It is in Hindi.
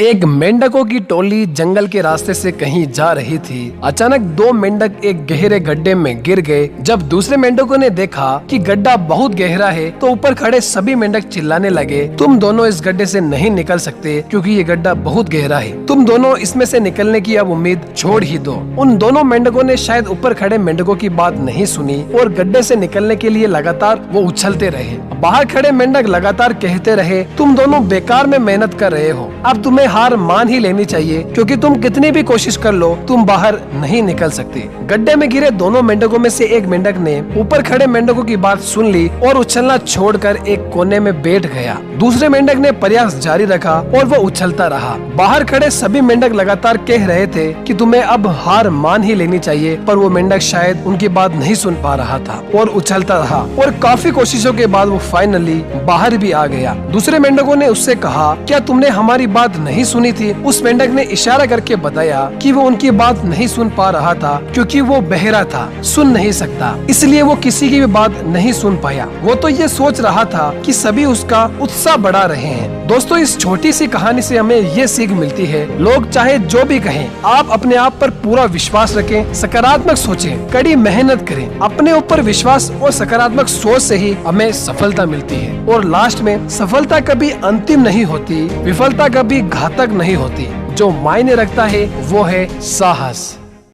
एक मेंढकों की टोली जंगल के रास्ते से कहीं जा रही थी। अचानक दो मेंढक एक गहरे गड्ढे में गिर गए। जब दूसरे मेंढकों ने देखा कि गड्ढा बहुत गहरा है तो ऊपर खड़े सभी मेंढक चिल्लाने लगे, तुम दोनों इस गड्ढे से नहीं निकल सकते क्योंकि ये गड्ढा बहुत गहरा है। तुम दोनों इसमें से निकलने की अब उम्मीद छोड़ ही दो। उन दोनों मेंढकों ने शायद ऊपर खड़े मेंढकों की बात नहीं सुनी और गड्ढे से निकलने के लिए लगातार वो उछलते रहे। बाहर खड़े मेंढक लगातार कहते रहे, तुम दोनों बेकार में मेहनत कर रहे हो, अब तुम्हें हार मान ही लेनी चाहिए क्योंकि तुम कितनी भी कोशिश कर लो तुम बाहर नहीं निकल सकते। गड्ढे में गिरे दोनों मेंढकों में से एक मेंढक ने ऊपर खड़े मेंढकों की बात सुन ली और उछलना छोड़कर एक कोने में बैठ गया। दूसरे मेंढक ने प्रयास जारी रखा और वो उछलता रहा। बाहर खड़े सभी मेंढक लगातार कह रहे थे कि तुम्हें अब हार मान ही लेनी चाहिए, पर वो मेंढक शायद उनकी बात नहीं सुन पा रहा था और उछलता रहा और काफी कोशिशों के बाद वो फाइनली बाहर भी आ गया। दूसरे मेंढकों ने उससे कहा, क्या तुमने हमारी बात नहीं सुनी थी? उस मेंढक ने इशारा करके बताया कि वो उनकी बात नहीं सुन पा रहा था क्योंकि वो बहरा था, सुन नहीं सकता, इसलिए वो किसी की भी बात नहीं सुन पाया। वो तो ये सोच रहा था कि सभी उसका उत्साह बढ़ा रहे हैं। दोस्तों, इस छोटी सी कहानी से हमें ये सीख मिलती है, लोग चाहे जो भी कहें, आप अपने आप पर पूरा विश्वास रखें, सकारात्मक सोचें, कड़ी मेहनत करें। अपने ऊपर विश्वास और सकारात्मक सोच से ही हमें सफलता मिलती है। और लास्ट में सफलता कभी अंतिम नहीं होती, विफलता कभी घातक नहीं होती। जो मायने रखता है वो है साहस।